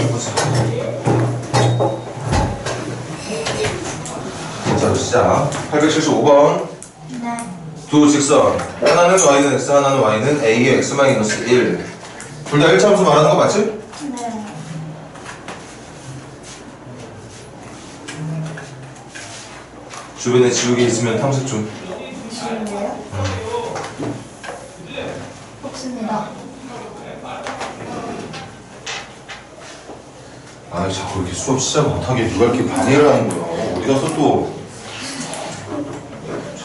해보자. 자, 시작. 875번. 네. 두 직선. 하나는 y는 x, 하나는 y는 a의 x-1. 둘 다 1차함수 말하는 거 맞지? 네. 주변에 지우개 있으면 탐색 좀. 지우개요? 없습니다. 아, 자꾸 이렇게 수업 시작 못하게 누가 이렇게 방해를 하는 거야. 어디 가서 또.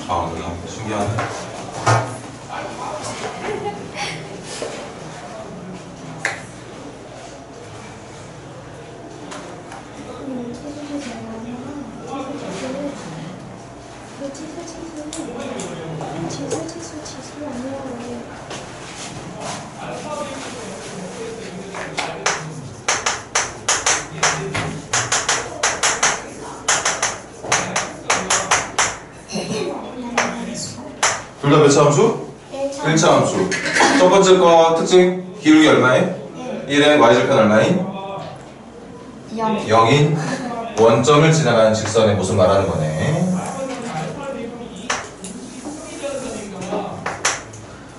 아, 신기하네. 둘 다 몇 차 함수? 1차 함수. 첫 번째 거 특징, 기울기 얼마에? 1의 y절편 얼마인? 0인 원점을 지나가는 직선에 무슨 말하는 거네.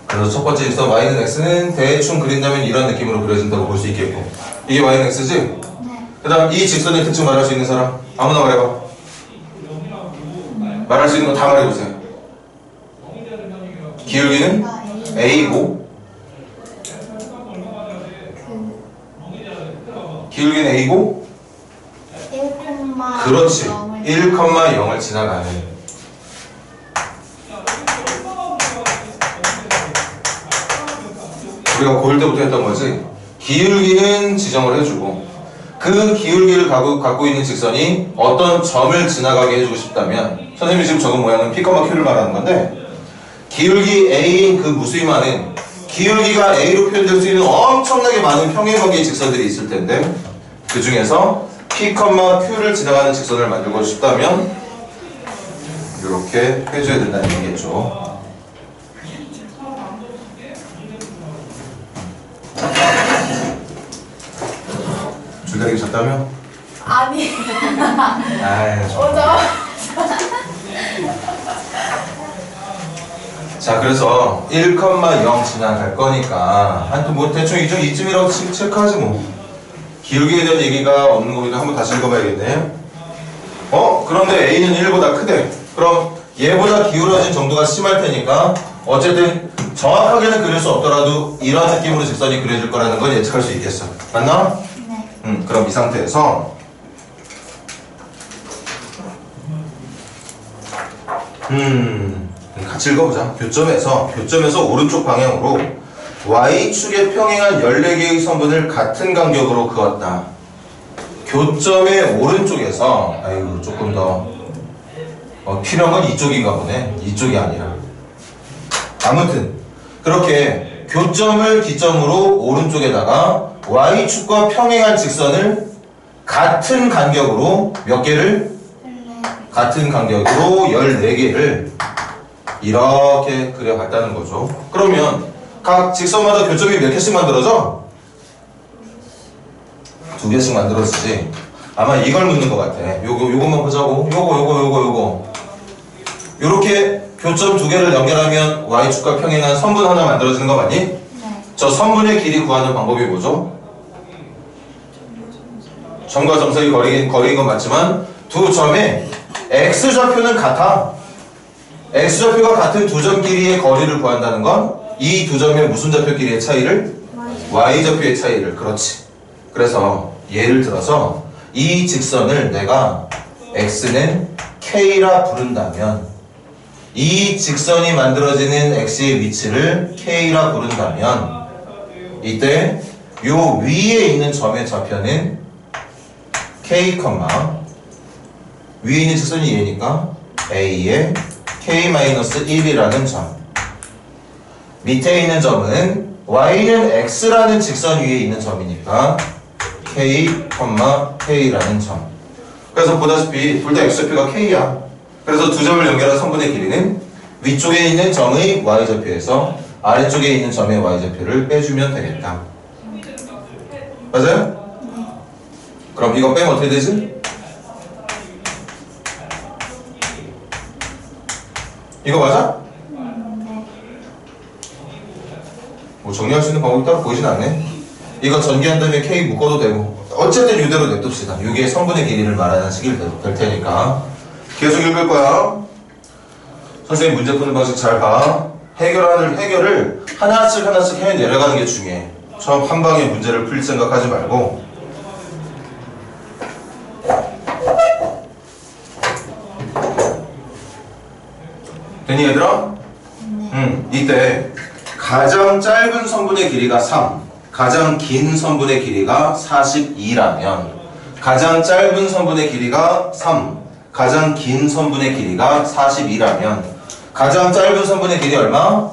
그래서 첫 번째 직선 y는 x는 대충 그린다면 이런 느낌으로 그려진다고 볼 수 있겠고, 이게 y는 x지? 네. 그 다음 이 직선의 특징 말할 수 있는 사람 아무나 말해봐. 말할 수 있는 거 다 말해보세요. 기울기는 a고, 기울기는 a고, 1,0 그렇지, 1,0을 지나가는. 우리가 고1 때부터 했던 거지. 기울기는 지정을 해주고, 그 기울기를 갖고 있는 직선이 어떤 점을 지나가게 해주고 싶다면, 선생님이 지금 적은 모양은 P,Q를 말하는 건데, 기울기 a인 그 무수히 많은, 기울기가 a로 표현될 수 있는 엄청나게 많은 평행관계의 직선들이 있을 텐데, 그 중에서 P,Q를 지나가는 직선을 만들고 싶다면 이렇게 해줘야 된다는 얘기겠죠. 줄다리기 쳤다며? 아니. 아이, 자, 그래서 1,0 지나갈 거니까 한또 뭐 대충 이쯤이라고 체크하지 뭐. 기울기에 대한 얘기가 없는 거니까 한번 다시 읽어봐야겠네. 그런데 a는 1보다 크대. 그럼 얘보다 기울어진 정도가 심할 테니까 어쨌든 정확하게는 그릴 수 없더라도 이런 느낌으로 직선이 그려질 거라는 걸 예측할 수 있겠어. 맞나? 네. 그럼 이 상태에서 같이 읽어보자. 교점에서 오른쪽 방향으로 y축에 평행한 14개의 선분을 같은 간격으로 그었다. 교점의 오른쪽에서, 아이고 조금 더 필요한 건 이쪽인가 보네. 이쪽이 아니라. 아무튼 그렇게 교점을 기점으로 오른쪽에다가 y축과 평행한 직선을 같은 간격으로 몇 개를? 같은 간격으로 14개를 이렇게 그려봤다는 거죠. 그러면 각 직선마다 교점이 몇 개씩 만들어져? 2개씩 만들어지지. 아마 이걸 묻는 것 같아. 요것만 보자고. 요거. 요렇게 교점 2개를 연결하면 y축과 평행한 선분 하나 만들어지는 거 맞니? 네. 저 선분의 길이 구하는 방법이 뭐죠? 점과 점 사이 거리인 건 맞지만 두 점의 x좌표는 같아. x좌표가 같은 두 점 길이의 거리를 구한다는 건 이 두 점의 무슨 좌표 길이의 차이를? y좌표의 차이를. 그렇지. 그래서 예를 들어서 이 직선을 내가 x는 k라 부른다면, 이 직선이 만들어지는 x의 위치를 k라 부른다면, 이때 요 위에 있는 점의 좌표는 k, 위에 있는 직선이 얘니까 a의 k-1이라는 점, 밑에 있는 점은 y는 x라는 직선 위에 있는 점이니까 k, k라는 점. 그래서 보다시피 둘 다 x좌표가 k야. 그래서 두 점을 연결한 선분의 길이는 위쪽에 있는 점의 y좌표에서 아래쪽에 있는 점의 y좌표를 빼주면 되겠다. 맞아요? 그럼 이거 빼면 어떻게 되지? 이거 맞아? 네. 뭐 정리할 수 있는 방법이 따로 보이진 않네. 이거 전개한 다음에 K 묶어도 되고 어쨌든 이대로 냅둡시다. 이게 성분의 길이를 말하는 식이 될 테니까 계속 읽을 거야. 선생님 문제 푸는 방식 잘 봐. 해결을 하나씩 해 내려가는 게 중요해. 처음 한 방에 문제를 풀 생각하지 말고. 되니 얘들아? 이때 가장 짧은 성분의 길이가 3, 가장 긴 성분의 길이가 42라면 가장 짧은 성분의 길이가 3, 가장 긴 성분의 길이가 42라면 가장 짧은 성분의 길이 얼마?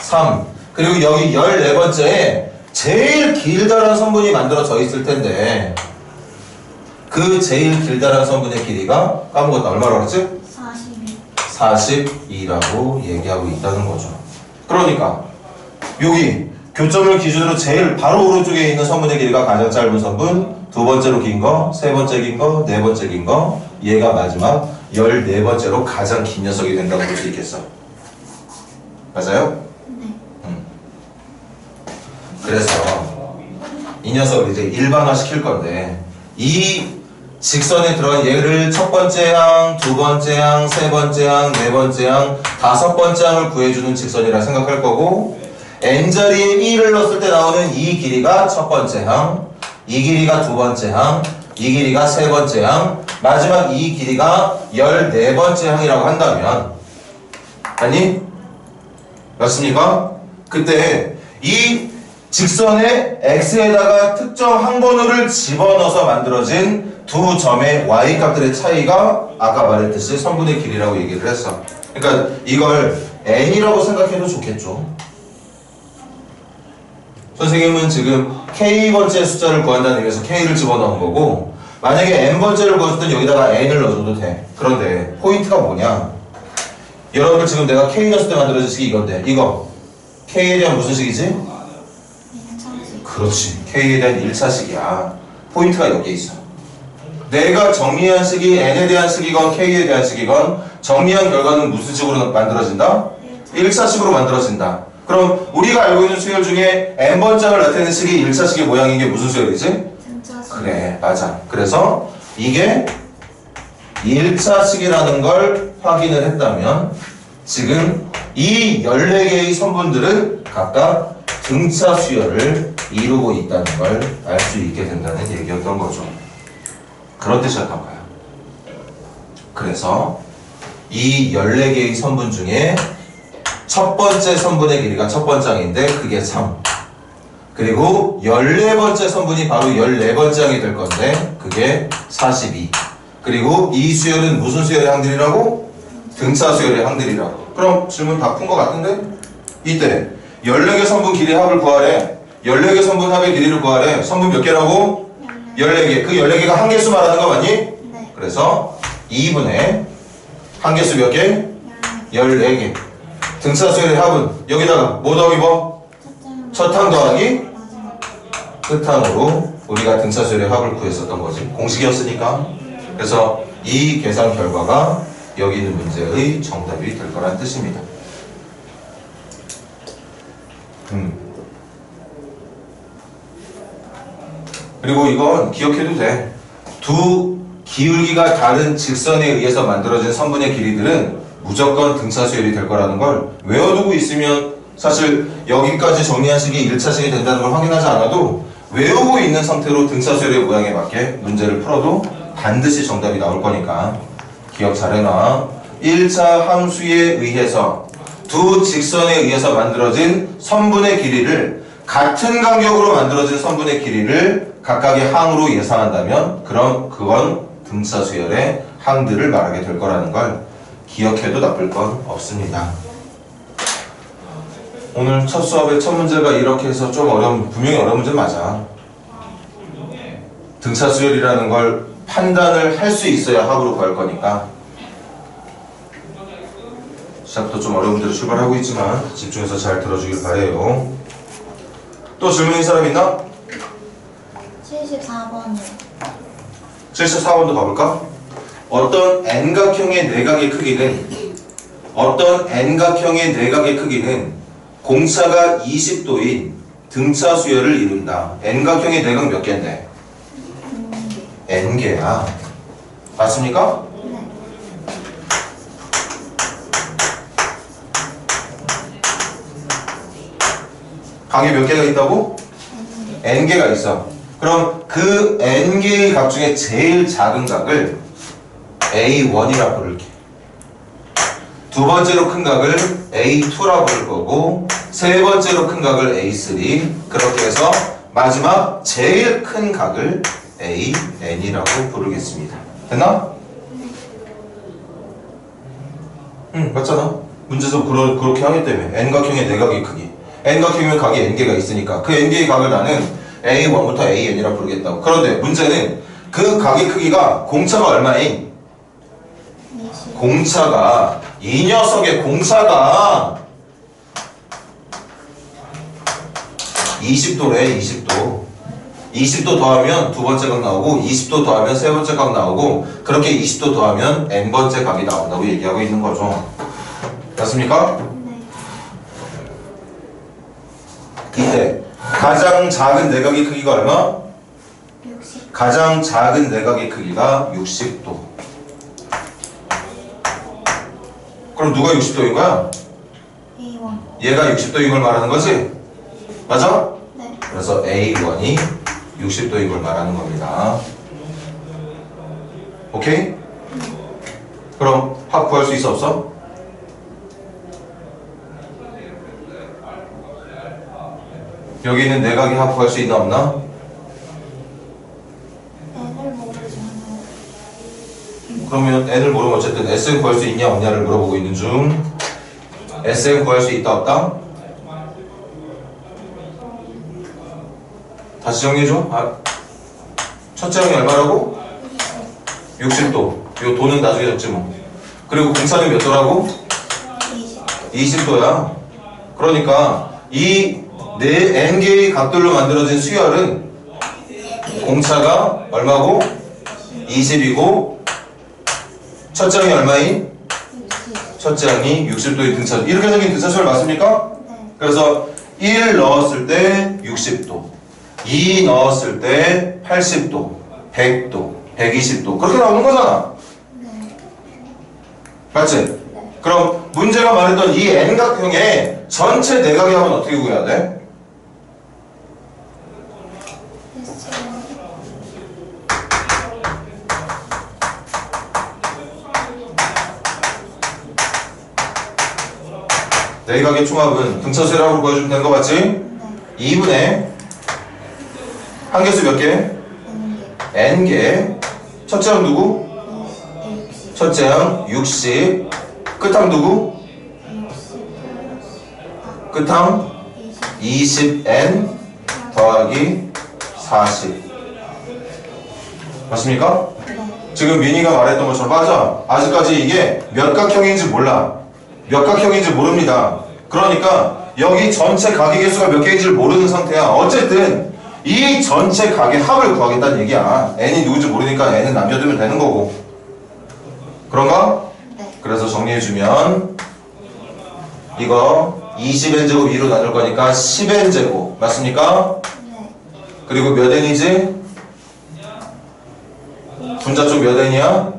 3. 그리고 여기 14번째에 제일 길다란 성분이 만들어져 있을 텐데 그 제일 길다란 성분의 길이가 까먹었다. 얼마라고 했지? 42. 42라고 얘기하고 있다는 거죠. 그러니까 여기 교점을 기준으로 제일 바로 오른쪽에 있는 성분의 길이가 가장 짧은 성분, 두 번째로 긴 거, 세 번째 긴 거, 네 번째 긴 거, 얘가 마지막 14번째로 가장 긴 녀석이 된다고 볼 수 있겠어. 맞아요? 네. 그래서 이 녀석을 이제 일반화 시킬 건데 이 직선에 들어간 얘를 첫 번째 항, 두 번째 항, 세 번째 항, 네 번째 항, 다섯 번째 항을 구해주는 직선이라 생각할 거고 n자리에 1을 넣었을 때 나오는 이 길이가 첫 번째 항, 이 길이가 두 번째 항, 이 길이가 세 번째 항, 마지막 이 길이가 14번째 항이라고 한다면 아니? 맞습니까? 그때 이 직선의 x에다가 특정 항번호를 집어넣어서 만들어진 두 점의 y값들의 차이가 아까 말했듯이 선분의 길이라고 얘기를 했어. 그러니까 이걸 n이라고 생각해도 좋겠죠. 선생님은 지금 k번째 숫자를 구한다는 의미에서 k를 집어넣은 거고 만약에 n번째를 구했을 땐 여기다가 n을 넣어줘도 돼. 그런데 포인트가 뭐냐? 여러분들 지금 내가 k 넣었을 때 만들어진 식이 이건데 이거 k에 대한 무슨 식이지? 1차식. 그렇지. k에 대한 1차식이야. 포인트가 여기에 있어. 내가 정리한 식이 n에 대한 식이건 k에 대한 식이건 정리한 결과는 무슨 식으로 만들어진다? 1차식으로 만들어진다. 그럼 우리가 알고 있는 수열 중에 n번짝을 나타내는 식이 1차식의 모양인 게 무슨 수열이지? 등차식. 그래, 맞아. 그래서 이게 1차식이라는 걸 확인을 했다면 지금 이 14개의 선분들은 각각 등차 수열을 이루고 있다는 걸 알 수 있게 된다는 얘기였던 거죠. 그런 뜻이었던 거야. 그래서 이 14개의 선분 중에 첫 번째 선분의 길이가 첫 번째 항인데 그게 3. 그리고 14번째 선분이 바로 14번째 항이 될 건데 그게 42. 그리고 이 수열은 무슨 수열의 항들이라고? 등차 수열의 항들이라고. 그럼 질문 다 푼 것 같은데? 이때 14개 선분 길이 합을 구하래. 14개 선분 합의 길이를 구하래. 선분 몇 개라고? 14개. 그 14개가 한 개수 말하는 거 맞니? 네. 그래서 2분의 한 개수 몇 개? 14개. 등차 수열의 합은 여기다가 뭐 더하기 뭐? 첫 항 더하기 마지막. 끝항으로 우리가 등차 수열의 합을 구했었던 거지. 공식이었으니까. 그래서 이 계산 결과가 여기 있는 문제의 정답이 될 거란 뜻입니다. 그리고 이건 기억해도 돼. 두 기울기가 다른 직선에 의해서 만들어진 선분의 길이들은 무조건 등차 수열이 될 거라는 걸 외워두고 있으면 사실 여기까지 정리한 식이 1차식이 된다는 걸 확인하지 않아도 외우고 있는 상태로 등차 수열의 모양에 맞게 문제를 풀어도 반드시 정답이 나올 거니까 기억 잘 해놔. 1차 함수에 의해서 두 직선에 의해서 만들어진 선분의 길이를 같은 간격으로 만들어진 선분의 길이를 각각의 항으로 예상한다면 그럼 그건 등차 수열의 항들을 말하게 될 거라는 걸 기억해도 나쁠 건 없습니다. 오늘 첫 수업의 첫 문제가 이렇게 해서 좀 분명히 어려운 문제 맞아. 등차 수열이라는 걸 판단을 할 수 있어야 합으로 구할 거니까 시작부터 좀 어려운 문제로 출발하고 있지만 집중해서 잘 들어주길 바래요. 또 질문인 사람 있나? 74번이요. 74번도 가볼까? 어떤 N각형의 내각의 크기는 공차가 20도인 등차 수열을 이룬다. N각형의 내각 몇 개인데? N개야. 맞습니까? 네. 각이 몇 개가 있다고? N개가 있어. 그럼 그 N개의 각 중에 제일 작은 각을 A1이라 부를게. 두 번째로 큰 각을 A2라 부를 거고, 세 번째로 큰 각을 A3, 그렇게 해서 마지막 제일 큰 각을 AN이라고 부르겠습니다. 됐나? 응, 맞잖아. 문제에서 그렇게 하기 때문에 N각형의 내각의 크기. N각형이면 각이 N개가 있으니까 그 N개의 각을 나는 A1부터 AN이라 부르겠다고. 그런데 문제는 그 각의 크기가 공차가 얼마인? 20. 공차가, 이 녀석의 공차가 20도래. 20도 20도 더하면 두 번째 각 나오고, 20도 더하면 세 번째 각 나오고, 그렇게 20도 더하면 n번째 각이 나온다고 얘기하고 있는 거죠. 맞습니까? 네. 이때 가장 작은 내각의 크기가 얼마? 60. 가장 작은 내각의 크기가 60도. 그럼 누가 60도인 거야? A1. 얘가 60도인 걸 말하는 거지? 맞아? 네. 그래서 A1이 60도인 걸 말하는 겁니다. 오케이? 그럼 합 구할 수 있어 없어? 여기 있는 내각이 합 구할 수 있나 없나? N을 모르잖아요. 그러면 n을 모르면 어쨌든 sn 구할 수 있냐 없냐를 물어보고 있는 중. sn 구할 수 있다 없다? 다시 정리해줘. 첫째 항이 얼마라고? 60도. 요 도는 나중에 적지 뭐. 그리고 공차는 몇 도라고? 20. 20도야. 그러니까 이 네 n개의 각들로 만들어진 수열은 공차가 얼마고? 20이고, 첫째 항이 얼마인? 60. 첫째 항이 60도의 등차. 이렇게 생긴 등차 수열 맞습니까? 네. 그래서 1 넣었을 때 60도, 2 넣었을 때 80도, 100도, 120도. 그렇게 나오는 거잖아. 네. 맞지? 네. 그럼 문제가 말했던 이 N각형의 전체 내각의 합은 어떻게 구해야 돼? SN. 내각의 총합은 등차 수열합으로 보여주면 되는 거 맞지? 네. 2분의 한 개수 몇 개? N개. N개. 첫째 항 누구? 60. 첫째 항 60. 끝항 누구? 60. 끝항 20N 더하기 40. 맞습니까? 네. 지금 민희가 말했던 것처럼 맞아. 아직까지 이게 몇 각형인지 몰라. 몇 각형인지 모릅니다. 그러니까 여기 전체 각의 개수가 몇 개인지를 모르는 상태야. 어쨌든 이 전체 각의 합을 구하겠다는 얘기야. n이 누군지 모르니까 n은 남겨두면 되는 거고. 그런가? 네. 그래서 정리해주면 이거 20n제곱 2로 나눌 거니까 10n제곱 맞습니까? 네. 그리고 몇 n이지? 분자 쪽 몇 n이야?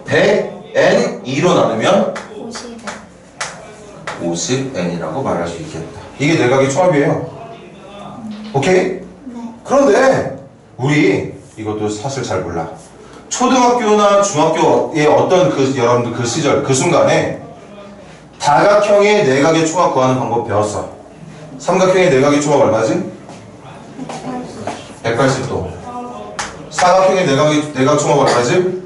100에 100n 2로 나누면 50에 50n이라고 말할 수 있겠다. 이게 내각의 총합이에요. 오케이? 네. 그런데 우리 이것도 사실 잘 몰라. 초등학교나 중학교의 어떤 여러분들 그 시절 그 순간에 다각형의 내각의 총합 구하는 방법 배웠어. 삼각형의 내각의 총합 얼마지? 180도. 사각형의 내각 총합 얼마지? 360도.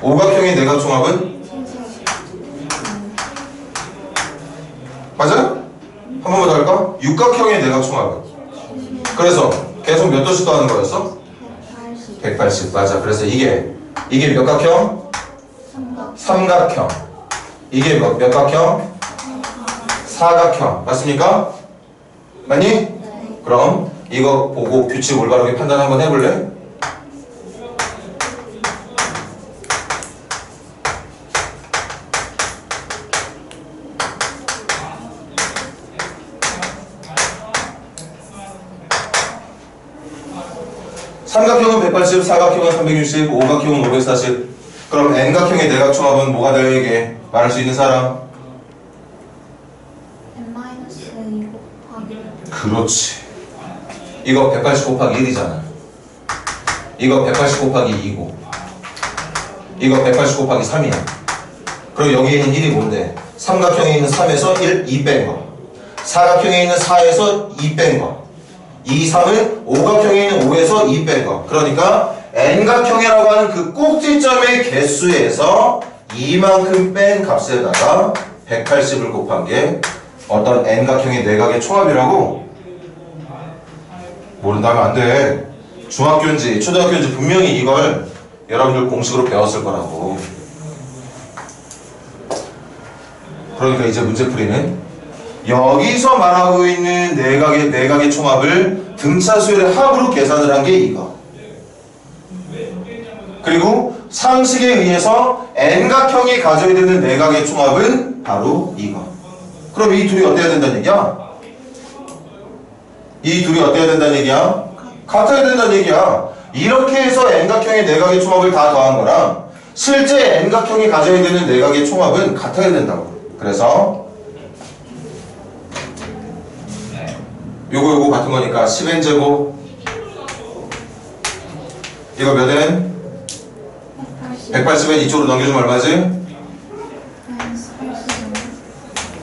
오각형의 내각 총합은? 70. 맞아요? 한 번만 더 할까? 육각형의 내각 총합은? 그래서 계속 몇 도씩 더하는 거였어? 180. 180. 맞아. 그래서 이게 몇 각형? 삼각형. 이게 몇 각형? 사각형. 맞습니까? 맞니? 네. 그럼 이거 보고 규칙 올바르게 판단 한번 해볼래? 삼각형은 180, 사각형은 360, 오각형은 540. 그럼 n각형의 내각 총합은 뭐가 되어 얘기해? 말할 수 있는 사람? n-2 곱하기 그렇지. 이거 180 곱하기 1이잖아. 이거 180 곱하기 2고 이거 180 곱하기 3이야. 그럼 여기에 있는 1이 뭔데? 삼각형에 있는 3에서 2 뺀 거, 사각형에 있는 4에서 2 뺀 거, 2, 3은 오각형에 있는 5에서 2 뺀 거. 그러니까 n각형이라고 하는 그 꼭지점의 개수에서 이만큼 뺀 값에다가 180을 곱한 게 어떤 n각형의 내각의 총합이라고? 모른다면 안 돼. 중학교인지 초등학교인지 분명히 이걸 여러분들 공식으로 배웠을 거라고. 그러니까 이제 문제풀이는 여기서 말하고 있는 내각의 총합을 등차 수열의 합으로 계산을 한 게 이거. 그리고 상식에 의해서 n각형이 가져야 되는 내각의 총합은 바로 이거. 그럼 이 둘이 어때야 된다는 얘기야? 이 둘이 어때야 된다는 얘기야? 같아야 된다는 얘기야. 이렇게 해서 n각형의 내각의 총합을 다 더한 거랑 실제 n각형이 가져야 되는 내각의 총합은 같아야 된다고. 그래서 요거 같은 거니까 10n제곱 이거 몇 n? 180n 이쪽으로 넘겨주면 얼마지?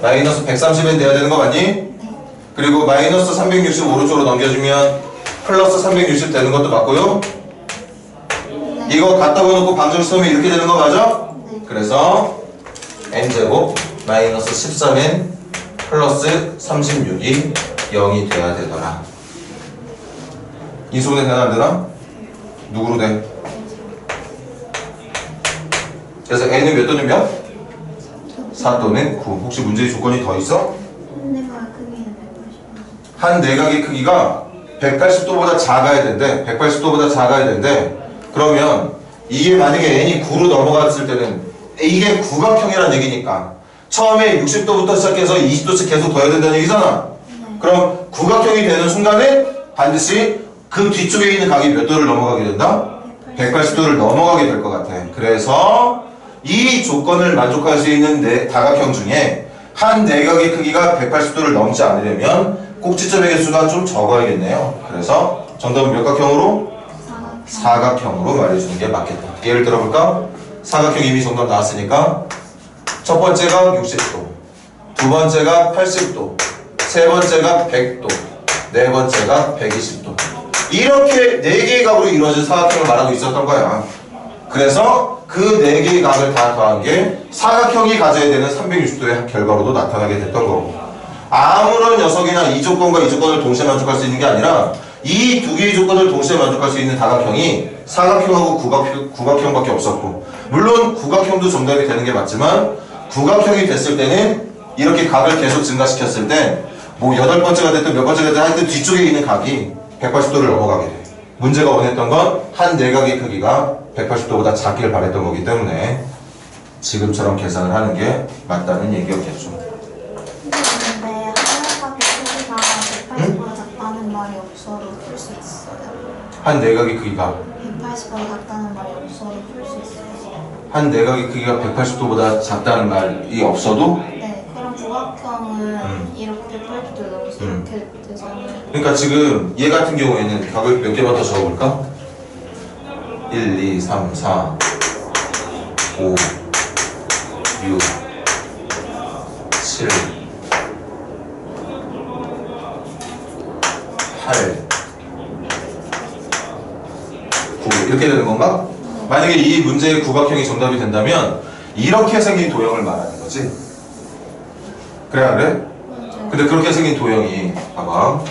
마이너스 130n 돼야 되는 거 맞니? 그리고 마이너스 360 오른쪽으로 넘겨주면 플러스 360 되는 것도 맞고요. 이거 갖다 놓고 방정식하면 이렇게 되는 거 맞아? 그래서 n제곱 마이너스 13n 플러스 36이 0이 돼야 되더라. 인수분해 되나 안 되나? 누구로 돼? 그래서 n은 몇 또는 몇? 4 또는 9. 혹시 문제의 조건이 더 있어? 내각 크기는 180. 한 내각의 크기가 180도보다 작아야 된대. 180도보다 작아야 된대. 그러면 이게 만약에 n이 9로 넘어갔을 때는 이게 구각형이라는 얘기니까 처음에 60도부터 시작해서 20도씩 계속 더해야 된다는 얘기잖아. 그럼 구각형이 되는 순간에 반드시 그 뒤쪽에 있는 각이 몇 도를 넘어가게 된다? 180도를 넘어가게 될 것 같아. 그래서 이 조건을 만족할 수 있는 다각형 중에 한 내각의 크기가 180도를 넘지 않으려면 꼭지점의 개수가 좀 적어야겠네요. 그래서 정답은 몇 각형으로? 사각형으로 말해주는 게 맞겠다. 예를 들어볼까? 사각형 이미 정답 나왔으니까 첫 번째가 60도, 두 번째가 80도, 세 번째가 100도, 네 번째가 120도. 이렇게 4개의 각으로 이루어진 사각형을 말하고 있었던 거야. 그래서 그 4개의 각을 다 더한 게 사각형이 가져야 되는 360도의 결과로도 나타나게 됐던 거고, 아무런 녀석이나 이 조건과 이 조건을 동시에 만족할 수 있는 게 아니라 이 두 개의 조건을 동시에 만족할 수 있는 다각형이 사각형하고 구각형밖에 없었고, 물론 구각형도 정답이 되는 게 맞지만 구각형이 됐을 때는 이렇게 각을 계속 증가시켰을 때 뭐 8번째가 됐든 몇 번째가 됐든 하여튼 뒤쪽에 있는 각이 180도를 넘어가게 돼. 문제가 원했던 건 한 내각의 크기가 180도보다 작기를 바랬던 거기 때문에 지금처럼 계산을 하는 게 맞다는 얘기였겠죠. 근데 한 내각의 크기가 180보다 작다는 말이 없어도 풀 수 있어요. 한 내각의 크기가 180보다 작다는 말이 없어도 풀 수 있어요. 한 내각의 크기가 180도보다 작다는 말이 없어도? 네, 그럼 구각형은 이렇게 180도 넘어서 이렇게 되잖아요. 그러니까 지금 얘 같은 경우에는 각을 몇 개만 더 적어볼까? 1, 2, 3, 4, 5, 6, 7, 8, 9 이렇게 되는 건가? 만약에 이 문제의 구각형이 정답이 된다면 이렇게 생긴 도형을 말하는 거지. 그래 안 그래? 근데 그렇게 생긴 도형이 봐봐.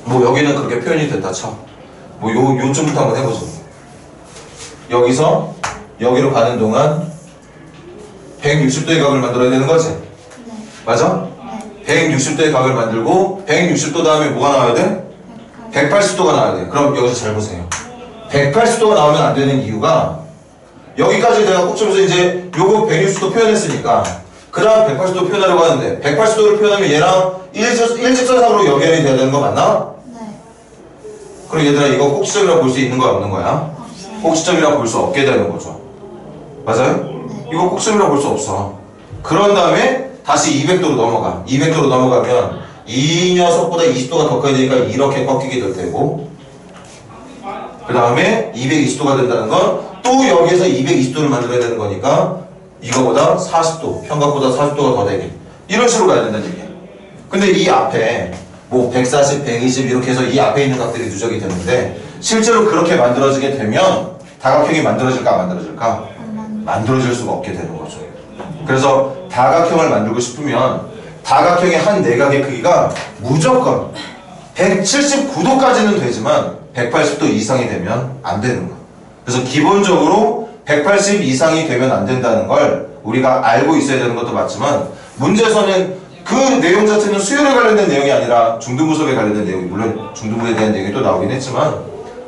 뭐 여기는 그렇게 표현이 됐다 쳐. 뭐 요쯤부터 한번 해보죠. 여기서 여기로 가는 동안 160도의 각을 만들어야 되는 거지? 네. 맞아? 네. 160도의 각을 만들고 160도 다음에 뭐가 나와야 돼? 180도가 나와야 돼. 그럼 여기서 잘 보세요. 180도가 나오면 안 되는 이유가 여기까지 내가 꼽점에서 이제 요거 160도 표현했으니까 그 다음 180도 표현하려고 하는데 180도를 표현하면 얘랑 일직선상으로 연결이 돼야 되는 거 맞나? 네. 그럼 얘들아 이거 꼭지점이라고 볼 수 있는 거야 없는 거야? 없어요. 꼭지점이라고 볼 수 없게 되는 거죠. 맞아요? 네. 이거 꼭지점이라고 볼 수 없어. 그런 다음에 다시 200도로 넘어가. 200도로 넘어가면 이 녀석보다 20도가 더 커야 되니까 이렇게 꺾이게 될 테고 그 다음에 220도가 된다는 건 또 여기에서 220도를 만들어야 되는 거니까 이거보다 40도, 평각보다 40도가 더 되게 이런 식으로 가야 된다는 얘기야. 근데 이 앞에 뭐 140, 120 이렇게 해서 이 앞에 있는 각들이 누적이 되는데 실제로 그렇게 만들어지게 되면 다각형이 만들어질까 안 만들어질까? 만들어질 수가 없게 되는 거죠. 그래서 다각형을 만들고 싶으면 다각형의 한 내각의 크기가 무조건 179도까지는 되지만 180도 이상이 되면 안 되는 거야. 그래서 기본적으로 180 이상이 되면 안 된다는 걸 우리가 알고 있어야 되는 것도 맞지만 문제에서는 그 내용 자체는 수열에 관련된 내용이 아니라 중등부석에 관련된 내용이 물론 중등부에 대한 내용이 또 나오긴 했지만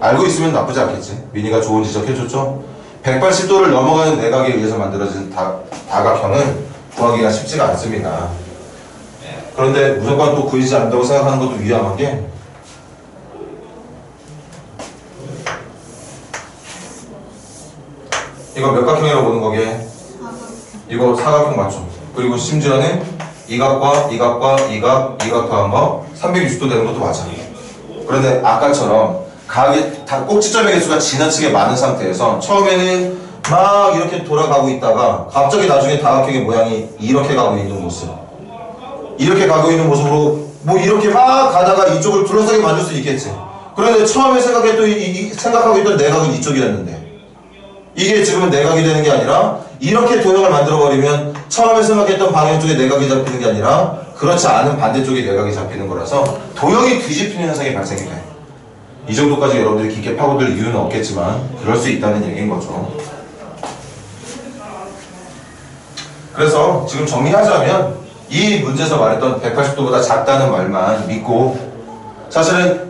알고 있으면 나쁘지 않겠지. 미니가 좋은 지적해줬죠. 180도를 넘어가는 내각에 의해서 만들어진 다각형은 구하기가 쉽지가 않습니다. 그런데 무조건 또 구해지지 않는다고 생각하는 것도 위험한 게 이거 몇 각형이라고 보는 거게? 이거 사각형 맞죠? 그리고 심지어는 이 각과 이 각과 이 각 더한 거 360도 되는 것도 맞아. 그런데 아까처럼 각의 꼭지점의 개수가 지나치게 많은 상태에서 처음에는 막 이렇게 돌아가고 있다가 갑자기 나중에 다각형의 모양이 이렇게 가고 있는 모습 이렇게 가고 있는 모습으로 뭐 이렇게 막 가다가 이쪽을 둘러싸게 만들 수 있겠지. 그런데 처음에 생각하고 있던 내각은 이쪽이었는데 이게 지금은 내각이 되는 게 아니라 이렇게 도형을 만들어버리면 처음에 생각했던 방향 쪽에 내각이 잡히는 게 아니라 그렇지 않은 반대쪽에 내각이 잡히는 거라서 도형이 뒤집히는 현상이 발생이 돼. 이 정도까지 여러분들이 깊게 파고들 이유는 없겠지만 그럴 수 있다는 얘기인 거죠. 그래서 지금 정리하자면 이 문제에서 말했던 180도보다 작다는 말만 믿고 사실은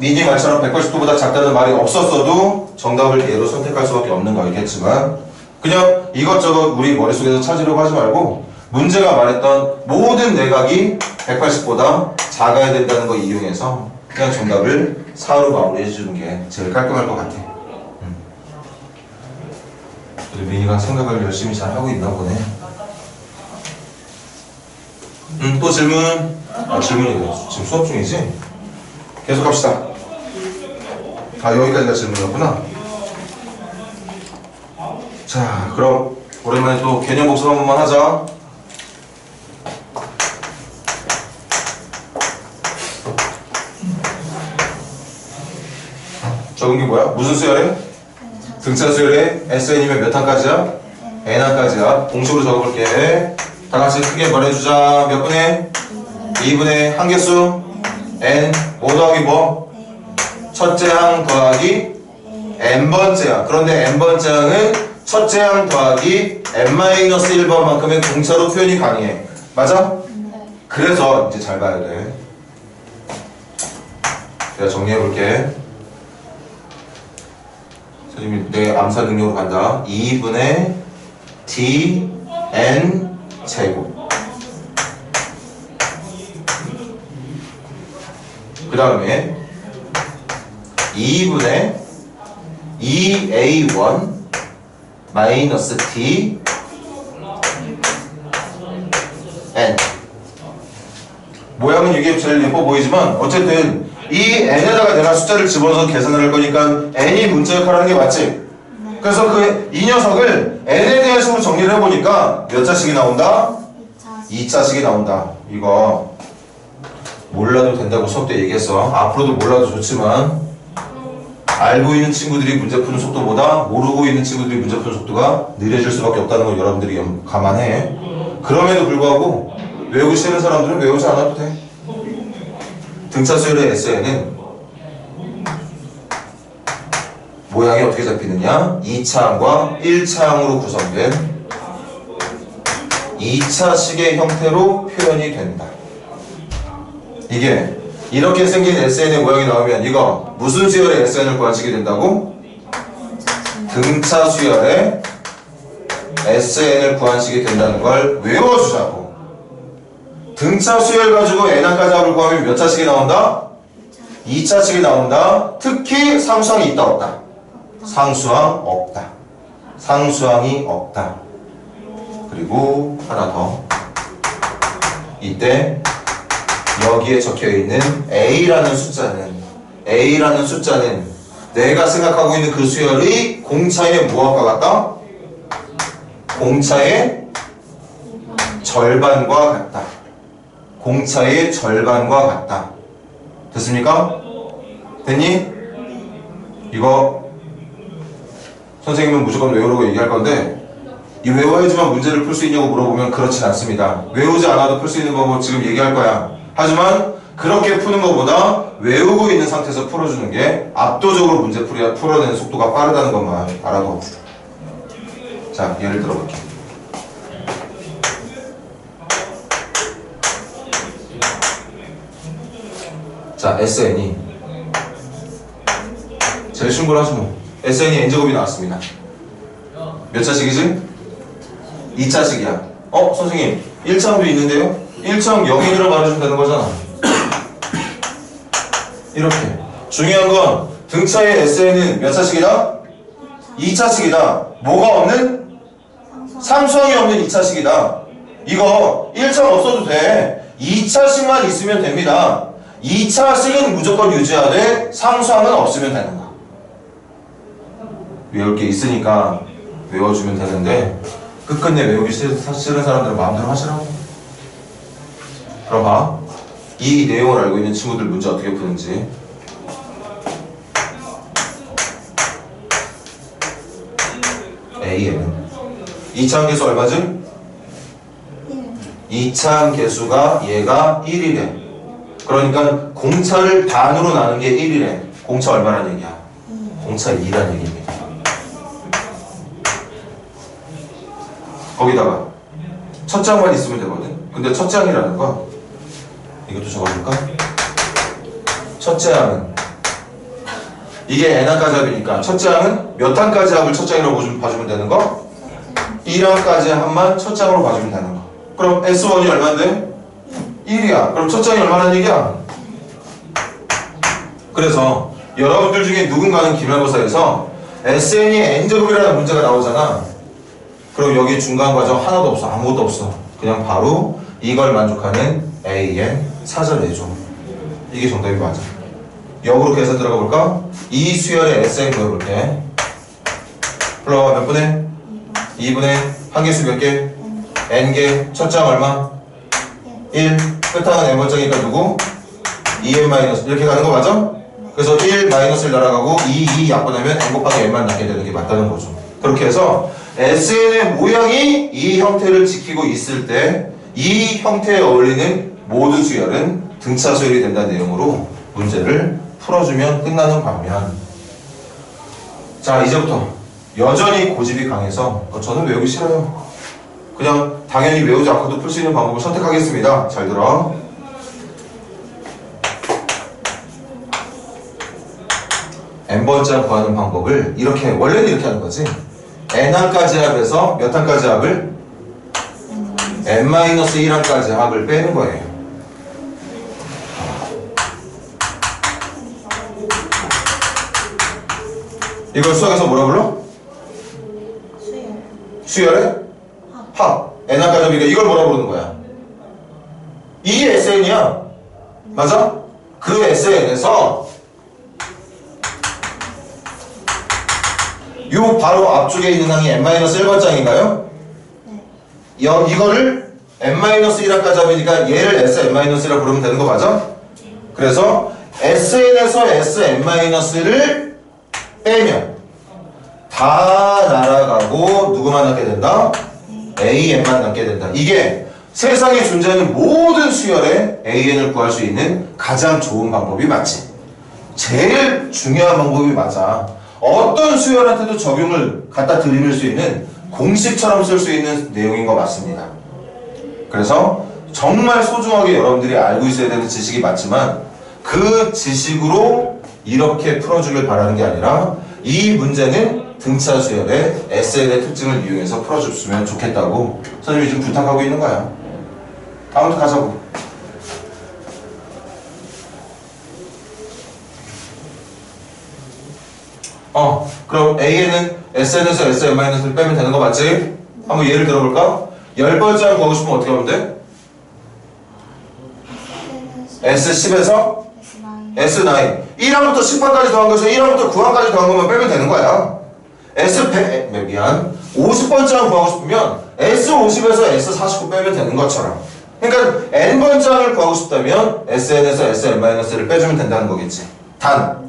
미니 말처럼 180도보다 작다는 말이 없었어도 정답을 얘로 선택할 수밖에 없는 거겠지만 그냥 이것저것 우리 머릿속에서 찾으려고 하지 말고 문제가 말했던 모든 내각이 180보다 작아야 된다는 거 이용해서 그냥 정답을 4로 마무리해 주는 게 제일 깔끔할 것 같아. 우리 미니가 생각을 열심히 잘 하고 있나 보네. 또 질문? 질문이네. 지금 수업 중이지? 계속 합시다. 여기까지가 질문이었구나. 자, 그럼 오랜만에 또 개념 복습 한 번만 하자. 적은 게 뭐야? 무슨 수열에? 등차 수열에 SN이면 몇 항까지야? N항까지야. 공식으로 적어볼게. 다 같이 크게 말해주자. 몇 분의? 2분의 항계수? N. 뭐 더하기 뭐? 첫째 항 더하기 n번째 항. 그런데 n번째 항은 첫째 항 더하기 n-1번만큼의 공차로 표현이 가능해. 맞아? 그래서 이제 잘 봐야 돼. 내가 정리해볼게. 선생님이 내 암사 능력으로 간다. 2분의 dn 제곱. 그 다음에 2분의 2a1 마이너스 t n. 모양은 이게 제일 예뻐 보이지만 어쨌든 이 n에다가 내가 숫자를 집어서 계산을 할 거니까 n이 문자 역할을 하는 게 맞지? 그래서 이 녀석을 n에 대한 식으로 정리를 해보니까 몇 자씩이 나온다? 2자씩이 나온다. 이거 몰라도 된다고 수업 때 얘기했어. 앞으로도 몰라도 좋지만 알고 있는 친구들이 문제 푸는 속도보다 모르고 있는 친구들이 문제 푸는 속도가 느려질 수밖에 없다는 걸 여러분들이 감안해. 그럼에도 불구하고 외우기 싫은 사람들은 외우지 않아도 돼. 등차 수열의 SN은 모양이 어떻게 잡히느냐? 2차항과 1차항으로 구성된 2차식의 형태로 표현이 된다. 이게 이렇게 생긴 SN의 모양이 나오면 이거 무슨 수열의 SN을 구하시게 된다고? 등차 수열의 SN을 구하시게 된다는 걸 외워주자고. 등차 수열 가지고 N항까지 합을 구하면 몇 차식이 나온다? 2차식이 나온다. 특히 상수항이 있다 없다? 상수항 없다. 상수항이 없다. 그리고 하나 더. 이때 여기에 적혀있는 A라는 숫자는 내가 생각하고 있는 그 수열의 공차의 무엇과 같다? 공차의 절반과 같다. 공차의 절반과 같다. 됐습니까? 됐니? 이거 선생님은 무조건 외우라고 얘기할 건데 이 외워야지만 문제를 풀 수 있냐고 물어보면 그렇진 않습니다. 외우지 않아도 풀 수 있는 방법 지금 얘기할 거야. 하지만 그렇게 푸는 것보다 외우고 있는 상태에서 풀어주는 게 압도적으로 문제 풀어내는 속도가 빠르다는 것만 알아둬. 자, 예를 들어볼게. 자, SN이 제일 쉬운 걸 하죠 뭐. SN이 N제곱이 나왔습니다. 몇 차식이지? 2차식이야. 선생님 1차항도 있는데요? 1차항 0이라고 말해주면 되는 거잖아. 이렇게 중요한 건 등차의 SN은 몇 차식이다? 2차식이다. 뭐가 없는? 상수항이 없는 2차식이다. 이거 1차항 없어도 돼. 2차식만 있으면 됩니다. 2차식은 무조건 유지하되 상수항은 없으면 되는 거야. 외울 게 있으니까 외워주면 되는데 끝끝내 외우기 싫은 사람들은 마음대로 하시라고. 그럼 봐. 이 내용을 알고 있는 친구들 문제 어떻게 푸는지. A에는 2차항 개수 얼마지? 2차항 개수가 얘가 1이래. 그러니까 공차를 반으로 나눈 게 1이래. 공차 얼마란 얘기야? 공차 2란 얘기입니다. 거기다가 첫 장만 있으면 되거든. 근데 첫 장이라는 건 이것도 적어볼까? 첫째 항은 이게 n항까지 합이니까 첫째 항은 몇 항까지 합을 첫 장이라고 봐주면 되는 거? 1항까지 합만 첫 장으로 봐주면 되는 거. 그럼 S1이 얼마인데? 1이야. 그럼 첫 장이 얼마라는 얘기야? 그래서 여러분들 중에 누군가는 기말고사에서 SN이 N제곱이라는 문제가 나오잖아. 그럼 여기 중간 과정 하나도 없어. 아무것도 없어. 그냥 바로 이걸 만족하는 AN 사절 내줘. 이게 정답이 맞아. 역으로 계산 들어가 볼까? 이 수열의 SN 구해볼게. 플러와 몇 분의? 2분의 한개수 몇 개? N개. 첫 장 얼마? 1. 끝항은 N번째니까 누구? 2N 마이너스. 이렇게 가는 거 맞아? 그래서 1 마이너스를 날아가고 2 약분하면 N 곱하기 N만 남게 되는 게 맞다는 거죠. 그렇게 해서 SN의 모양이 이 형태를 지키고 있을 때 이 형태에 어울리는 모든 수열은 등차 수열이 된다는 내용으로 문제를 풀어주면 끝나는 반면, 자 이제부터 여전히 고집이 강해서 저는 외우기 싫어요. 그냥 당연히 외우지 않고도 풀 수 있는 방법을 선택하겠습니다. 잘 들어. n번째 구하는 방법을 이렇게, 원래는 이렇게 하는 거지. n항까지 합에서 몇 항까지 합을? n-1항까지 합을 빼는 거예요. 이걸 수학에서 뭐라 불러? 수열의 합. n항까지 합이니까 이걸 뭐라 부르는 거야? 이게 SN이야. 맞아? 그 SN에서 요 바로 앞쪽에 있는 항이 n-1번장인가요? 이거를 n-1항까지 합이니까 얘를 Sn-1라 부르면 되는 거 맞아? 그래서 Sn에서 Sn-를 빼면 다 날아가고 누구만 남게 된다? AN만 남게 된다. 이게 세상에 존재하는 모든 수열의 AN을 구할 수 있는 가장 좋은 방법이 맞지. 제일 중요한 방법이 맞아. 어떤 수열한테도 적용을 갖다 들이밀 수 있는 공식처럼 쓸 수 있는 내용인 거 맞습니다. 그래서 정말 소중하게 여러분들이 알고 있어야 되는 지식이 맞지만 그 지식으로 이렇게 풀어주길 바라는 게 아니라 이 문제는 등차 수열의 SN의 특징을 이용해서 풀어줬으면 좋겠다고 선생님이 지금 부탁하고 있는 거야. 다음부터 가자고. 그럼 A에는 SN에서 SN-를 빼면 되는 거 맞지? 한번 예를 들어볼까? 10번째 구하고 싶으면 어떻게 하면 돼? S10에서 S9 1항부터 10항까지 더한 것에서 1항부터 9항까지 더한 것만 빼면 되는 거야. 미안 50번째 구하고 싶으면 S50에서 S49 빼면 되는 것처럼. 그러니까 N번째 구하고 싶다면 SN에서 SN-를 빼주면 된다는 거겠지. 단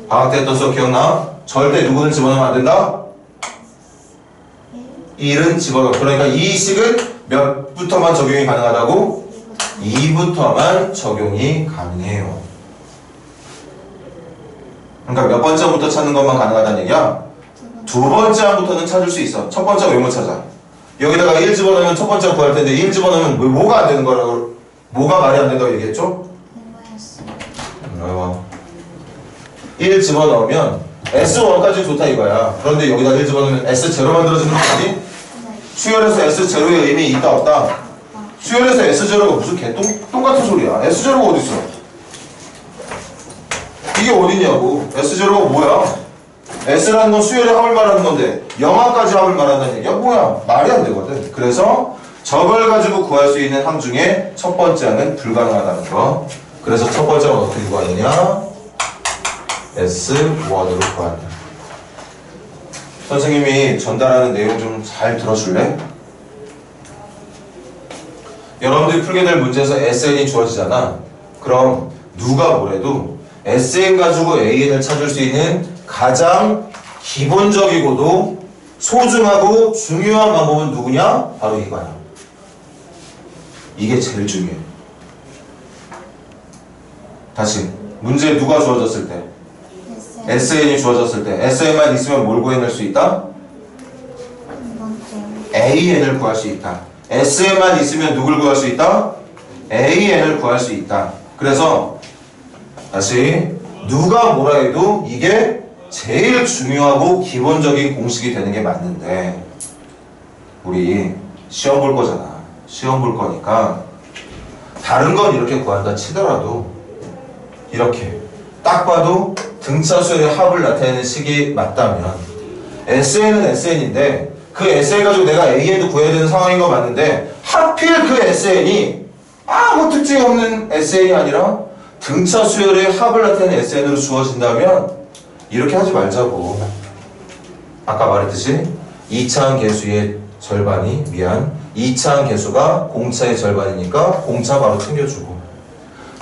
방학 때 했던 수업 기억나? 절대 누구는 집어넣으면 안 된다? 1은 집어넣어. 그러니까 이 식은 몇부터만 적용이 가능하다고? 2부터만 적용이 가능해요. 그러니까 몇 번째부터 찾는 것만 가능하다는 얘기야? 두 번째 항부터는 찾을 수 있어. 첫 번째 왜 못 찾아? 여기다가 1 집어넣으면 첫 번째 구할 텐데 1 집어넣으면 뭐가 안 되는 거라고? 뭐가 말이 안 된다고 얘기했죠? 1 집어넣으면 S1까지 좋다 이거야. 그런데 여기다 1 집어넣으면 S0 만들어지는 거 아니? 수열에서 S0의 의미 있다 없다? 수열에서 S0가 무슨 똑같은 소리야. S0가 어딨어? 이게 어디냐고. S0가 뭐야? S라는 건 수열의 합을 말하는 건데 0항까지 합을 말한다는 얘기야? 뭐야? 말이 안 되거든. 그래서 저걸 가지고 구할 수 있는 항 중에 첫 번째 항은 불가능하다는 거. 그래서 첫 번째 항은 어떻게 구하느냐? S1으로 구한다. 선생님이 전달하는 내용 좀 잘 들어줄래? 여러분들이 풀게 될 문제에서 SN이 주어지잖아. 그럼 누가 뭐래도 SN 가지고 AN을 찾을 수 있는 가장 기본적이고도 소중하고 중요한 방법은 누구냐? 바로 이거야. 이게 제일 중요해. 다시 문제 누가 주어졌을 때? SN이 주어졌을 때 SN만 있으면 뭘 구해낼 수 있다? AN을 구할 수 있다. SN만 있으면 누굴 구할 수 있다? AN을 구할 수 있다. 그래서 다시 누가 뭐라 해도 이게 제일 중요하고 기본적인 공식이 되는 게 맞는데 우리 시험 볼 거잖아. 시험 볼 거니까 다른 건 이렇게 구한다 치더라도 이렇게 딱 봐도 등차 수열의 합을 나타내는 식이 맞다면 SN은 SN인데 그 SN 가지고 내가 AN도 구해야 되는 상황인 거 맞는데 하필 그 SN이 아무 특징이 없는 SN이 아니라 등차 수열의 합을 나타내는 SN으로 주어진다면 이렇게 하지 말자고. 아까 말했듯이 2차항 개수의 절반이 2차항 개수가 공차의 절반이니까 공차 바로 챙겨주고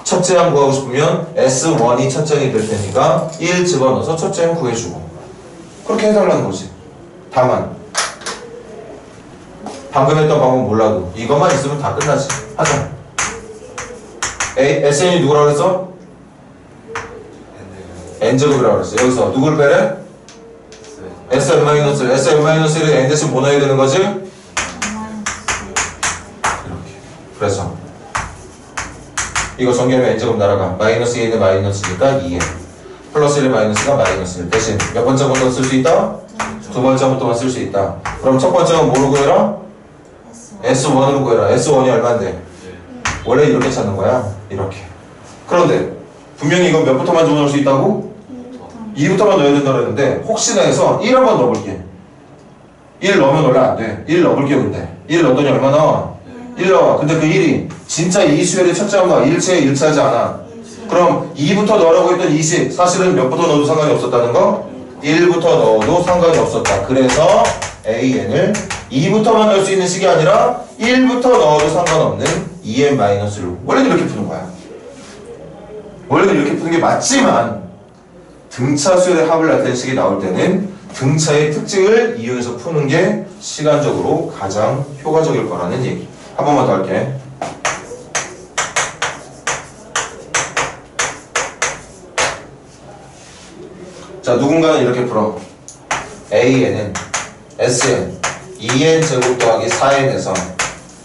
첫째 항 구하고 싶으면 S1이 첫째 항이 될 테니까 1 집어넣어서 첫째 항 구해주고 그렇게 해달라는 거지. 다만 방금 했던 방법은 몰라도 이것만 있으면 다 끝나지. 하자. SN이 누구라고 그랬어? N제곱이라고 그랬어. 여기서 누구를 빼래? SM-1. SM-1를 N 대신 뭐 넣어야 되는 거지? 이렇게. 그래서 이거 전개하면 N제곱 날아가. 마이너스 2는 마이너스니까 2N. 플러스 1의 마이너스가 마이너스 1. 대신 몇 번째부터 쓸 수 있다? 두 번째부터만 쓸 수 있다. 그럼 첫 번째는 뭐로 구해라? S1으로 구해라. S1이 얼마인데? 원래 이렇게 찾는 거야. 이렇게. 그런데 분명히 이건 몇부터만 집어넣을 수 있다고? 2부터만 넣어야 된다고 했는데 혹시나 해서 1 한번 넣어볼게. 1 넣으면 원래 안 돼. 1 넣어볼게 근데 1 넣었더니 얼마 나와? 1 나와. 근데 그 1이 진짜 이 수열의 첫째 항과 일치하지 않아. 그럼 2부터 넣으라고 했던 20 사실은 몇부터 넣어도 상관이 없었다는 거? 1부터 넣어도 상관이 없었다. 그래서 AN을 2부터만 넣을 수 있는 식이 아니라 1부터 넣어도 상관없는 2n-로 원래는 이렇게 푸는 거야. 원래는 이렇게 푸는 게 맞지만 등차 수열의 합을 나타내는 식이 나올 때는 등차의 특징을 이용해서 푸는 게 시간적으로 가장 효과적일 거라는 얘기. 한 번만 더 할게. 자, 누군가는 이렇게 풀어. AN은 SN 2n 제곱 더하기 4n에서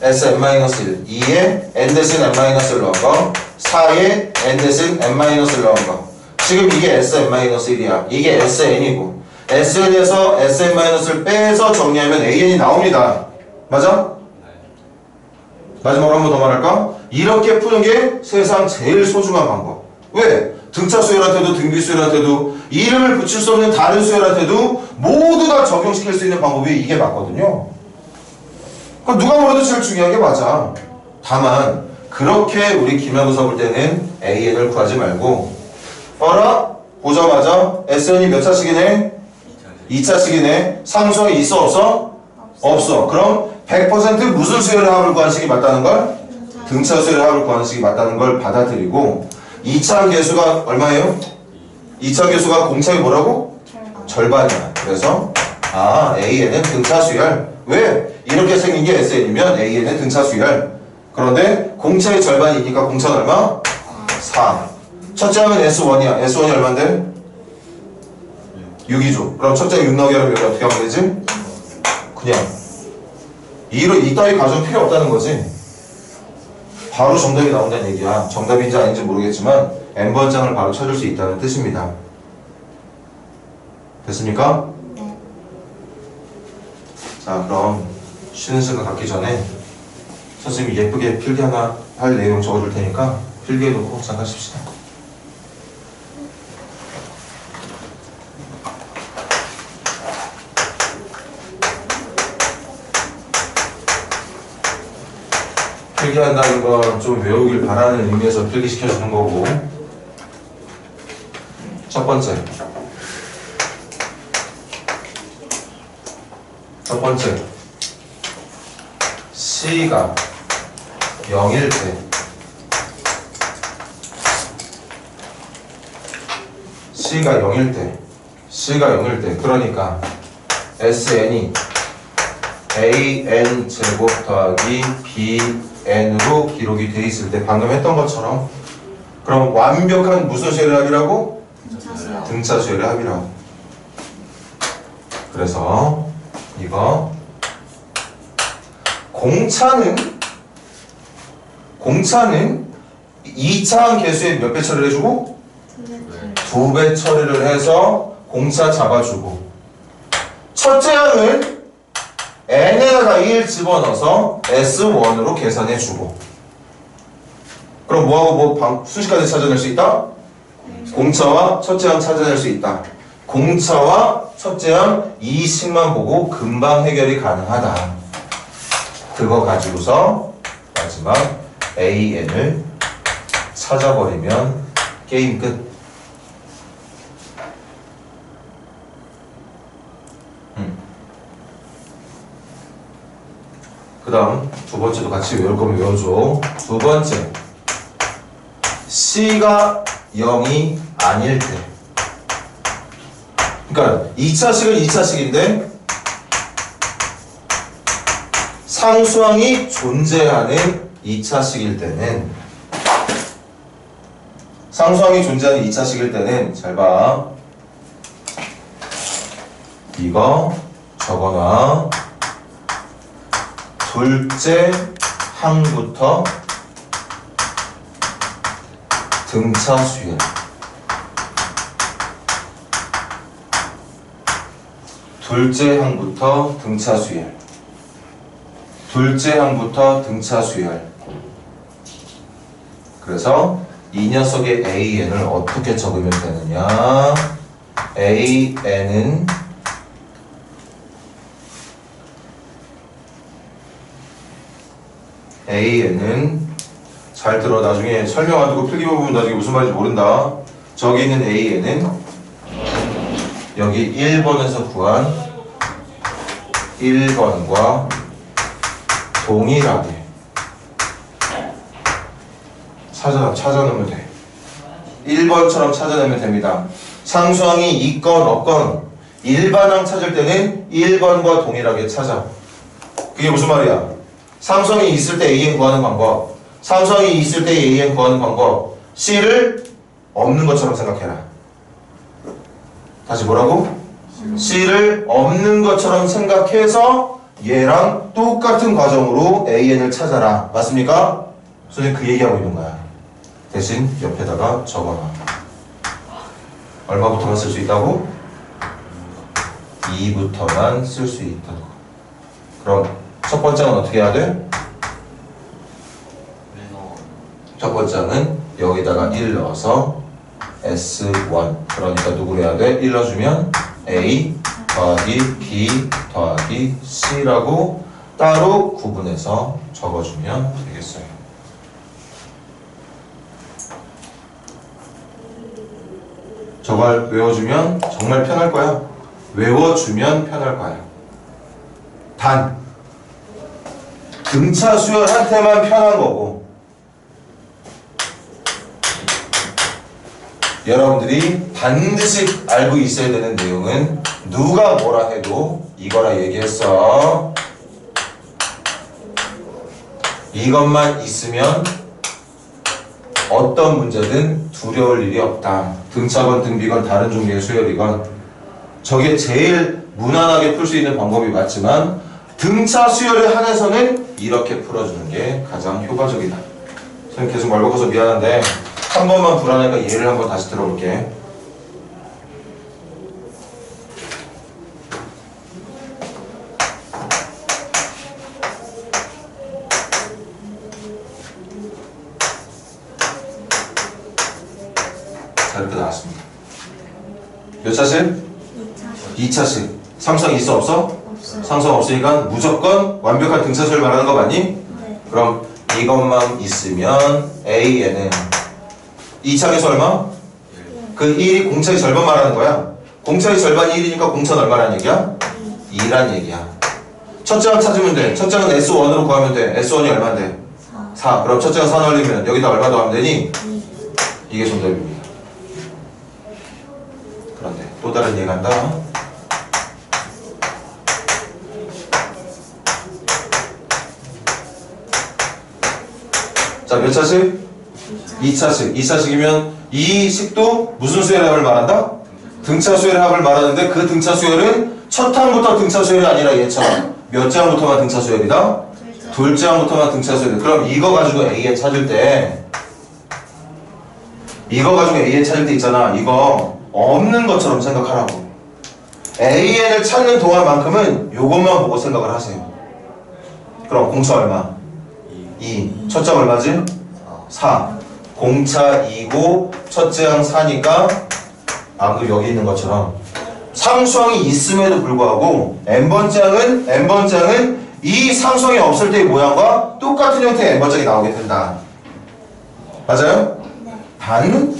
Sn-1 2에 n-n-1을 넣은 거 4에 n-n-1을 넣은 거 지금 이게 Sn-1이야 이게 Sn이고 Sn에서 Sn-을 빼서 정리하면 AN이 나옵니다 맞아? 마지막으로 한 번 더 말할까? 이렇게 푸는 게 세상 제일 소중한 방법 왜? 등차 수열한테도 등비 수열한테도 이름을 붙일 수 없는 다른 수열한테도 모두 다 적용시킬 수 있는 방법이 이게 맞거든요 그러니까 누가 뭐래도 제일 중요한 게 맞아 다만 그렇게 우리 기말고사 볼 때는 AN을 구하지 말고 어라? 보자마자 SN이 몇 차식이네? 2차식이네 상수항이 있어 없어? 없어 그럼 100% 무슨 수열의 합을 구하는 식이 맞다는 걸? 등차 수열의 합을 구하는 식이 맞다는 걸 받아들이고 2차 계수가 얼마예요? 2차 계수가 공차의 뭐라고? 절반이야. 그래서 AN은 등차 수열. 왜? 이렇게 생긴 게 SN이면 AN은 등차 수열. 그런데 공차의 절반이니까 공차는 얼마? 4. 첫째 항은 S1이야. S1이 얼만데? 6이죠. 그럼 첫째 6 나오게 하면 여기 어떻게 하면 되지? 그냥 이따위 가정 필요 없다는 거지. 바로 정답이 나온다는 얘기야. 정답인지 아닌지 모르겠지만 n번장을 바로 찾을 수 있다는 뜻입니다. 됐습니까? 네. 자 그럼 쉬는 시간 갖기 전에 선생님이 예쁘게 필기 하나 할 내용 적어줄 테니까 필기해 놓고 잠깐 쉽시다. 필기한다는 건 좀 외우길 바라는 의미에서 필기시켜주는 거고 첫 번째 C가 0일 때 C가 0일 때 그러니까 SN이 AN 제곱 더하기 BN으로 기록이 돼 있을 때 방금 했던 것처럼 그럼 완벽한 무슨 수열의 합이라고? 등차 수열의 합이라고. 그래서 이거 공차는 2차항 계수에 몇 배 처리를 해주고? 2배 처리를 해서 공차 잡아주고 첫째 항은 n에다가 1 집어넣어서 S1으로 계산해주고 그럼 뭐하고 순식간에 찾아낼 수 있다? 공차와 첫째항 찾아낼 수 있다. 공차와 첫째항 이 식만 보고 금방 해결이 가능하다. 그거 가지고서 마지막 AN을 찾아버리면 게임 끝. 그 다음 두 번째도 같이 외울 거면 외워줘. 두 번째 C가 0이 아닐 때 그러니까 2차식은 2차식인데 상수항이 존재하는 2차식일 때는 잘 봐. 이거 적어놔. 둘째 항부터 등차 수열. 둘째 항부터 등차 수열. 그래서 이 녀석의 AN을 어떻게 적으면 되느냐? AN은 잘 들어. 나중에 설명 안 듣고 필기 보면 나중에 무슨 말인지 모른다. 저기 있는 AN은 여기 1번에서 구한 1번과 동일하게 찾아내면 돼. 1번처럼 찾아내면 됩니다. 상수항이 있건 없건 일반항 찾을 때는 1번과 동일하게 찾아. 그게 무슨 말이야? 상수항이 있을 때 AN 구하는 방법, 상수항이 있을 때 AN 구하는 방법. C를 없는 것처럼 생각해라. 다시 뭐라고? C를 없는 것처럼 생각해서 얘랑 똑같은 과정으로 AN을 찾아라. 맞습니까? 선생님 그 얘기하고 있는 거야. 대신 옆에다가 적어놔. 얼마부터만 쓸 수 있다고? 2부터만 쓸 수 있다고. 그럼 첫 번째는 어떻게 해야 돼? 첫 번째는 여기다가 1 넣어서 S1. 그러니까 누구를 해야 돼? 1 넣어주면 A 더하기 B 더하기 C라고 따로 구분해서 적어주면 되겠어요. 저걸 외워주면 정말 편할 거야. 외워주면 편할 거야. 단 등차 수열한테만 편한 거고 여러분들이 반드시 알고 있어야 되는 내용은 누가 뭐라 해도 이거라 얘기했어. 이것만 있으면 어떤 문제든 두려울 일이 없다. 등차건 등비건 다른 종류의 수열이건 저게 제일 무난하게 풀 수 있는 방법이 맞지만 등차 수열에 한해서는 이렇게 풀어주는 게 가장 효과적이다. 선생님 계속 말 바꿔서 미안한데 한 번만 불안하니까 예를 한번 다시 들어볼게. 자, 이렇게 나왔습니다. 몇 차식? 2차식. 상수항 있어 없어? 없어요. 상수항 없으니까 무조건 완벽한 등차수열 말하는 거 맞니? 네. 그럼 이것만 있으면 AN은 2차에서 얼마? 그 1이 공차의 절반 말하는 거야. 공차의 절반이 1이니까 공차는 얼마라는 얘기야? 2란 얘기야. 첫째 항 찾으면 돼. 첫째 항은 S1으로 구하면 돼. S1이 얼마인데? 4. 그럼 첫째 항 4 넣으려면 여기다 얼마 더하면 되니? 2. 이게 정답입니다. 그런데 또 다른 얘기 한다. 자, 몇 차식? 2차식. 2차식이면 이 식도 무슨 수열의 합을 말한다? 등차 수열의 합을 말하는데 그 등차 수열은 첫 항부터 등차 수열이 아니라 얘처럼 몇 장부터만 등차 수열이다? 둘째 항부터만 등차 수열이다. 그럼 이거 가지고 AN 찾을 때 있잖아. 이거 없는 것처럼 생각하라고. AN을 찾는 동안만큼은 요것만 보고 생각을 하세요. 그럼 공차 얼마? 2. 첫째 항 얼마지? 4. 공차 2고 첫째 항 4니까 방금 여기 있는 것처럼 상수항이 있음에도 불구하고 n번째 항은 이 상수항이 없을 때의 모양과 똑같은 형태의 n번짝이 나오게 된다. 맞아요? 네. 단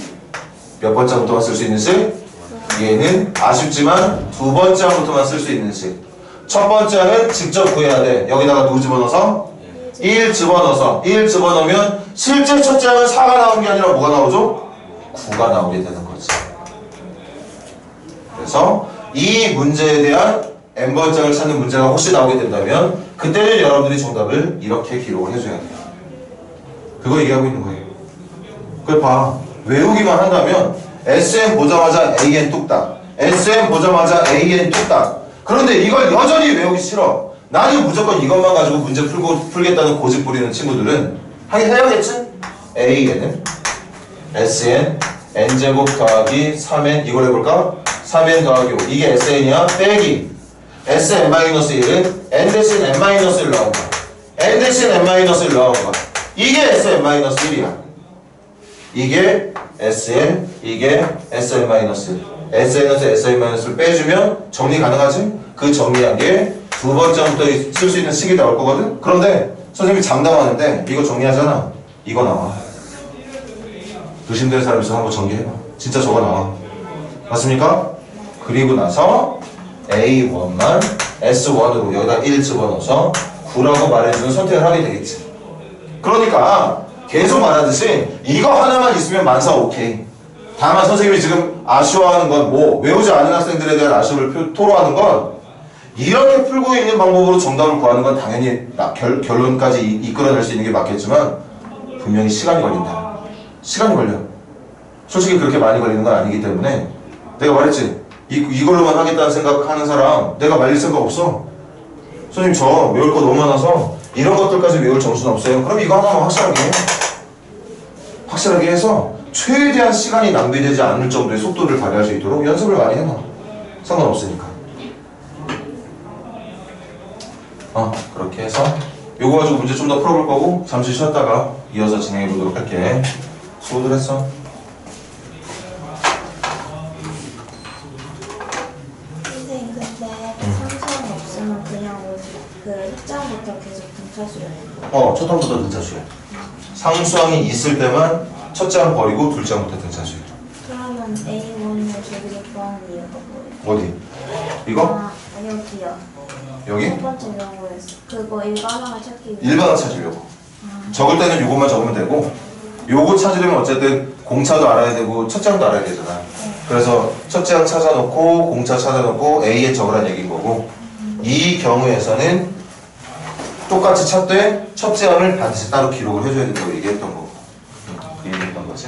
몇 번째 항부터만 쓸 수 있는 식? 얘는 아쉽지만 두 번째 항부터만 쓸 수 있는 식. 첫 번째 항은 직접 구해야 돼. 여기다가 누구 집어넣어서? 1 집어넣으면 실제 첫째 항은 4가 나오는 게 아니라 뭐가 나오죠? 9가 나오게 되는 거지. 그래서 이 문제에 대한 n번짝을 찾는 문제가 혹시 나오게 된다면 그때는 여러분들이 정답을 이렇게 기록을 해줘야 돼요. 그거 얘기하고 있는 거예요. 그래 봐. 외우기만 한다면 SM 보자마자 AN 뚝딱, SM 보자마자 AN 뚝딱. 그런데 이걸 여전히 외우기 싫어. 나는 무조건 이것만 가지고 문제 풀겠다는 고집 부리는 친구들은 하긴 해야겠지? AN은 SN N제곱 더하기 3N 이걸 해볼까? 3N 더하기 5 이게 SN이야? 빼기 SN-1은 N 대신 N-1을 넣은 거야. N 대신 N-1을 넣은 거야. 이게 SN-1이야. 이게 SN, 이게 SN-1. SN에서 SN-을 빼주면 정리 가능하지? 그 정리한 게 두 번째부터 쓸 수 있는 식이 나올 거거든? 그런데 선생님이 장담하는데 이거 정리하잖아. 이거 나와. 의심되는 사람 있으면 한번 정리해봐. 진짜 저거 나와. 맞습니까? 그리고 나서 A1만 S1으로 여기다 1 집어넣어서 9라고 말해주는 선택을 하게 되겠지. 그러니까 계속 말하듯이 이거 하나만 있으면 만사 오케이. 다만 선생님이 지금 아쉬워하는 건 뭐 외우지 않은 학생들에 대한 아쉬움을 토로하는 건 이렇게 풀고 있는 방법으로 정답을 구하는 건 당연히 결론까지 이끌어낼 수 있는 게 맞겠지만 분명히 시간이 걸린다. 시간이 걸려. 솔직히 그렇게 많이 걸리는 건 아니기 때문에 내가 말했지. 이걸로만 하겠다는 생각하는 사람 내가 말릴 생각 없어. 선생님 저 외울 거 너무 많아서 이런 것들까지 외울 정신은 없어요. 그럼 이거 하나만 확실하게 해서 최대한 시간이 낭비되지 않을 정도의 속도를 발휘할 수 있도록 연습을 많이 해놔. 상관없으니까. 그렇게 해서 요거 가지고 문제 좀 더 풀어볼 거고 잠시 쉬었다가 이어서 진행해 보도록 할게. 수고들 했어. 선생님 근데 상수항 없으면 그냥 그 흑장부터 계속 등차수예요. 첫 항부터 등차수야. 상수항이 있을 때만 첫째 항 버리고 둘째 항부터 등차수야. 그러면 A1을 저기서 구하는 이유가 뭐예요? 어디? 이거? 여기요. 여기? 첫 번째 경우에 그거 일반항을 찾기 위해 일반항 찾으려고. 적을 때는 요것만 적으면 되고 요거 찾으려면 어쨌든 공차도 알아야 되고 첫째 항도 알아야 되잖아. 그래서 첫째 항 찾아놓고 공차 찾아놓고 A에 적으라는 얘기인 거고 이 경우에서는 똑같이 찾되 첫째 항을 반드시 따로 기록을 해줘야 된다고 얘기했던 거고 그 얘기했던 거지.